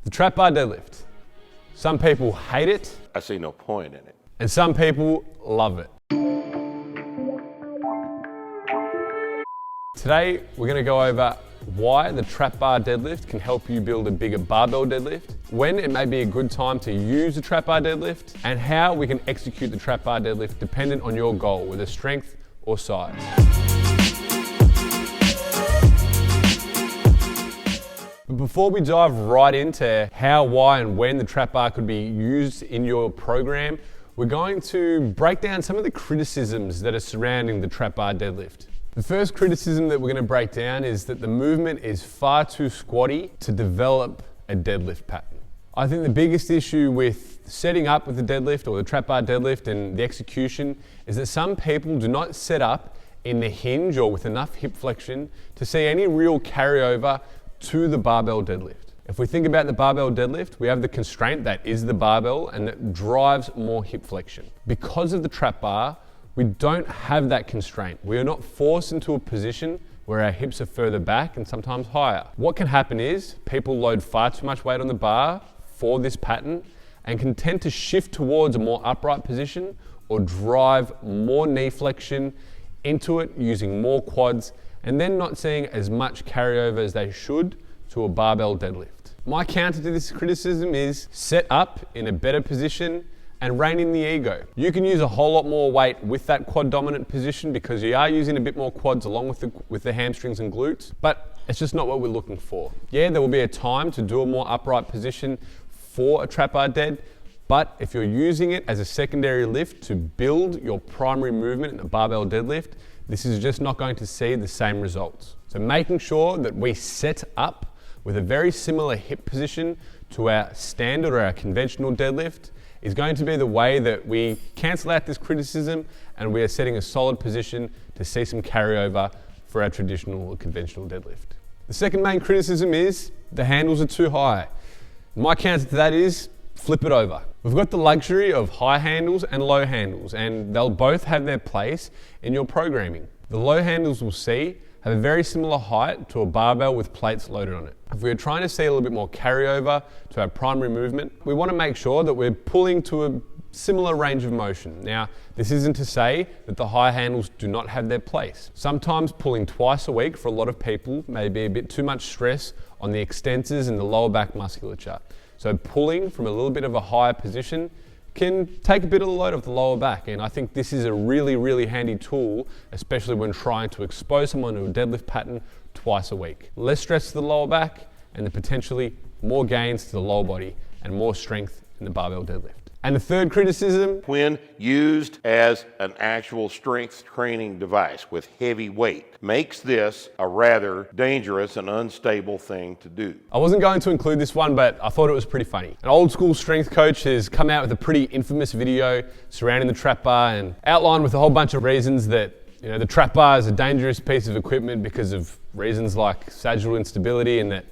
The trap bar deadlift. Some people hate it. I see no point in it. And some people love it. Today, we're gonna go over why the trap bar deadlift can help you build a bigger barbell deadlift, when it may be a good time to use the trap bar deadlift, and how we can execute the trap bar deadlift dependent on your goal, whether strength or size. But before we dive right into how, why, and when the trap bar could be used in your program, we're going to break down some of the criticisms that are surrounding the trap bar deadlift. The first criticism that we're going to break down is that the movement is far too squatty to develop a deadlift pattern. I think the biggest issue with setting up with the deadlift or the trap bar deadlift and the execution is that some people do not set up in the hinge or with enough hip flexion to see any real carryover to the barbell deadlift. If we think about the barbell deadlift, we have the constraint that is the barbell and that drives more hip flexion. Because of the trap bar, we don't have that constraint. We are not forced into a position where our hips are further back and sometimes higher. What can happen is people load far too much weight on the bar for this pattern and can tend to shift towards a more upright position or drive more knee flexion into it using more quads and then not seeing as much carryover as they should to a barbell deadlift. My counter to this criticism is set up in a better position and rein in the ego. You can use a whole lot more weight with that quad dominant position because you are using a bit more quads along with the hamstrings and glutes, but it's just not what we're looking for. Yeah, there will be a time to do a more upright position for a trap bar dead, but if you're using it as a secondary lift to build your primary movement in the barbell deadlift, this is just not going to see the same results. So making sure that we set up with a very similar hip position to our standard or our conventional deadlift is going to be the way that we cancel out this criticism and we are setting a solid position to see some carryover for our traditional or conventional deadlift. The second main criticism is the handles are too high. My counter to that is flip it over. We've got the luxury of high handles and low handles, and they'll both have their place in your programming. The low handles we'll see have a very similar height to a barbell with plates loaded on it. If we're trying to see a little bit more carryover to our primary movement, we want to make sure that we're pulling to a similar range of motion. Now, this isn't to say that the high handles do not have their place. Sometimes pulling twice a week for a lot of people may be a bit too much stress on the extensors and the lower back musculature. So pulling from a little bit of a higher position can take a bit of the load off the lower back, and I think this is a really, really handy tool, especially when trying to expose someone to a deadlift pattern twice a week. Less stress to the lower back and then potentially more gains to the lower body and more strength in the barbell deadlift. And the third criticism, When used as an actual strength training device with heavy weight, makes this a rather dangerous and unstable thing to do. I wasn't going to include this one, but I thought it was pretty funny. An old school strength coach has come out with a pretty infamous video surrounding the trap bar and outlined with a whole bunch of reasons that the trap bar is a dangerous piece of equipment because of reasons like sagittal instability, and that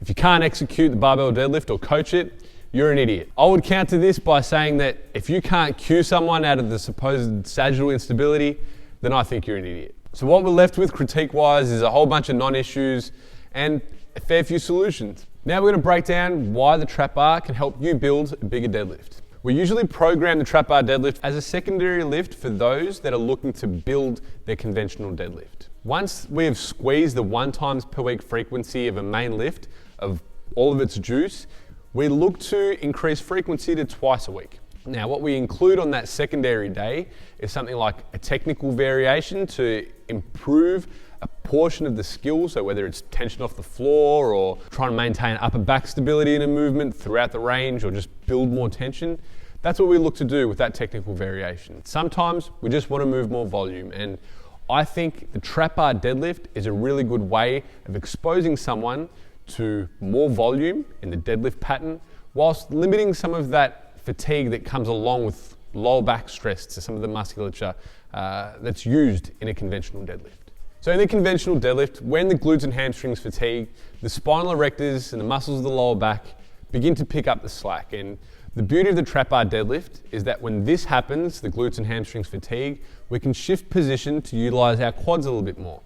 if you can't execute the barbell deadlift or coach it, you're an idiot. I would counter this by saying that if you can't cue someone out of the supposed sagittal instability, then I think you're an idiot. So what we're left with critique-wise is a whole bunch of non-issues and a fair few solutions. Now we're gonna break down why the trap bar can help you build a bigger deadlift. We usually program the trap bar deadlift as a secondary lift for those that are looking to build their conventional deadlift. Once we have squeezed the 1 times per week frequency of a main lift of all of its juice, we look to increase frequency to twice a week. Now, what we include on that secondary day is something like a technical variation to improve a portion of the skill, so whether it's tension off the floor or trying to maintain upper back stability in a movement throughout the range or just build more tension, that's what we look to do with that technical variation. Sometimes we just want to move more volume, and I think the trap bar deadlift is a really good way of exposing someone to more volume in the deadlift pattern whilst limiting some of that fatigue that comes along with lower back stress to some of the musculature that's used in a conventional deadlift. So in the conventional deadlift, when the glutes and hamstrings fatigue, the spinal erectors and the muscles of the lower back begin to pick up the slack. And the beauty of the trap bar deadlift is that when this happens, the glutes and hamstrings fatigue, we can shift position to utilize our quads a little bit more.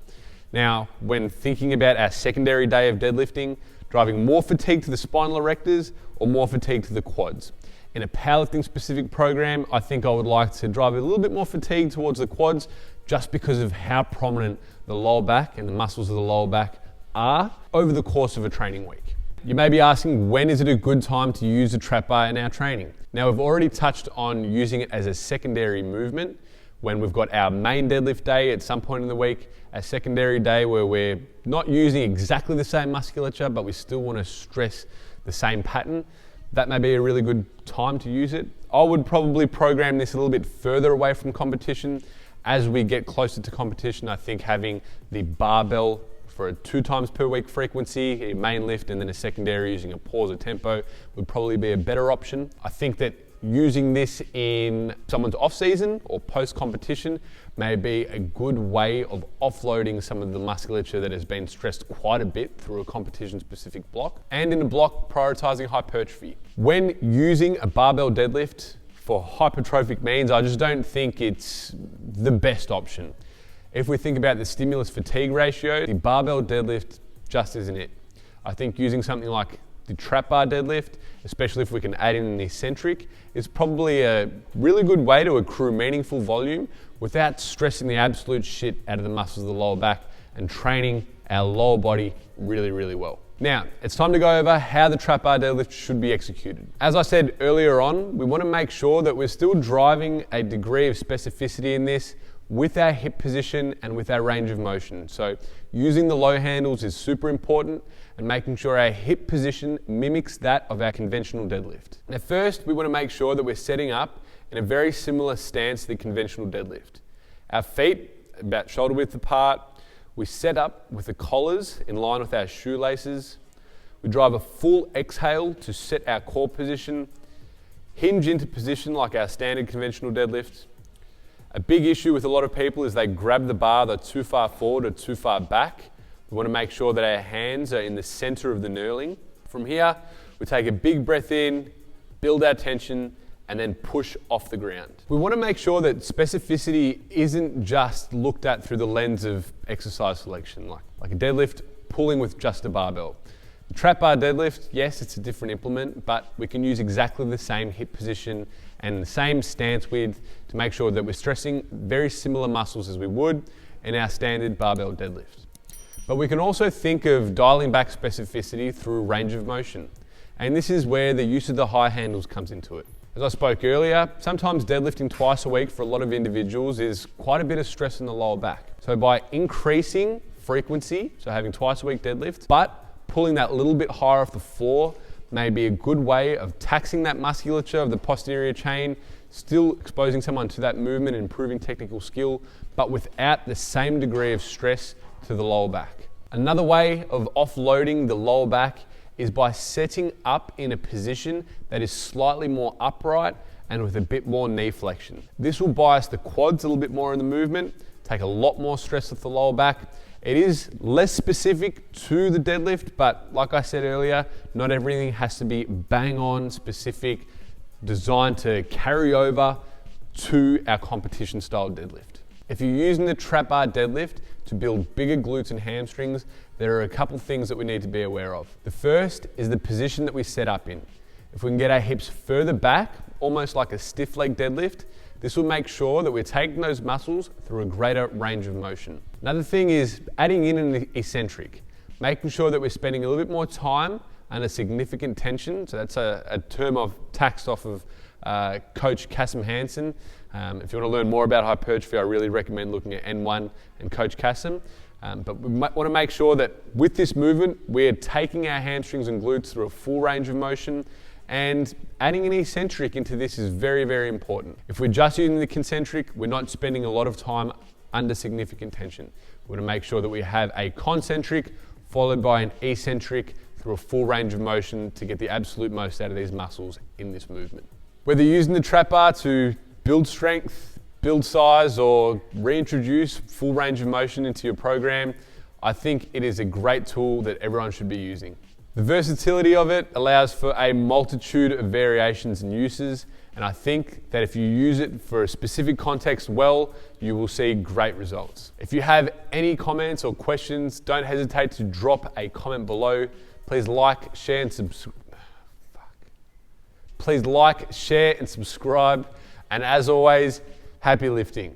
Now, when thinking about our secondary day of deadlifting, driving more fatigue to the spinal erectors or more fatigue to the quads. In a powerlifting specific program, I think I would like to drive a little bit more fatigue towards the quads just because of how prominent the lower back and the muscles of the lower back are over the course of a training week. You may be asking, when is it a good time to use the trap bar in our training? Now, we've already touched on using it as a secondary movement when we've got our main deadlift day at some point in the week, a secondary day where we're not using exactly the same musculature, but we still want to stress the same pattern. That may be a really good time to use it. I would probably program this a little bit further away from competition. As we get closer to competition, I think having the barbell for a 2 times per week frequency, a main lift, and then a secondary using a pause or tempo would probably be a better option. I think that using this in someone's off season or post competition may be a good way of offloading some of the musculature that has been stressed quite a bit through a competition specific block, and in a block prioritizing hypertrophy. When using a barbell deadlift for hypertrophic means, I just don't think it's the best option. If we think about the stimulus fatigue ratio, the barbell deadlift just isn't it. I think using something like the trap bar deadlift, especially if we can add in an eccentric, is probably a really good way to accrue meaningful volume without stressing the absolute shit out of the muscles of the lower back and training our lower body really, really well. Now, it's time to go over how the trap bar deadlift should be executed. As I said earlier on, we want to make sure that we're still driving a degree of specificity in this with our hip position and with our range of motion. So using the low handles is super important, and making sure our hip position mimics that of our conventional deadlift. Now first, we want to make sure that we're setting up in a very similar stance to the conventional deadlift. Our feet about shoulder width apart. We set up with the collars in line with our shoelaces. We drive a full exhale to set our core position. Hinge into position like our standard conventional deadlift. A big issue with a lot of people is they grab the bar, they're too far forward or too far back. We want to make sure that our hands are in the center of the knurling. From here, we take a big breath in, build our tension, and then push off the ground. We want to make sure that specificity isn't just looked at through the lens of exercise selection, like a deadlift pulling with just a barbell. The trap bar deadlift, yes, it's a different implement, but we can use exactly the same hip position and the same stance width to make sure that we're stressing very similar muscles as we would in our standard barbell deadlift. But we can also think of dialing back specificity through range of motion. And this is where the use of the high handles comes into it. As I spoke earlier, sometimes deadlifting twice a week for a lot of individuals is quite a bit of stress in the lower back. So by increasing frequency, so having twice a week deadlift, but pulling that little bit higher off the floor may be a good way of taxing that musculature of the posterior chain, still exposing someone to that movement and improving technical skill, but without the same degree of stress to the lower back. Another way of offloading the lower back is by setting up in a position that is slightly more upright and with a bit more knee flexion. This will bias the quads a little bit more in the movement, take a lot more stress off the lower back. It is less specific to the deadlift, but like I said earlier, not everything has to be bang on specific, designed to carry over to our competition style deadlift. If you're using the trap bar deadlift to build bigger glutes and hamstrings, there are a couple things that we need to be aware of. The first is the position that we set up in. If we can get our hips further back, almost like a stiff leg deadlift, this will make sure that we're taking those muscles through a greater range of motion. Another thing is adding in an eccentric, making sure that we're spending a little bit more time under significant tension. So that's a term I've taxed off of Coach Kasim Hansen. If you want to learn more about hypertrophy, I really recommend looking at N1 and Coach Kasim. But we might want to make sure that with this movement, we're taking our hamstrings and glutes through a full range of motion, and adding an eccentric into this is very, very important. If we're just using the concentric, we're not spending a lot of time under significant tension. We want to make sure that we have a concentric followed by an eccentric through a full range of motion to get the absolute most out of these muscles in this movement. Whether you're using the trap bar to build strength, build size, or reintroduce full range of motion into your program, I think it is a great tool that everyone should be using. The versatility of it allows for a multitude of variations and uses, and I think that if you use it for a specific context well, you will see great results. If you have any comments or questions, don't hesitate to drop a comment below. Please like, share, and Please like, share, and subscribe. And as always, happy lifting.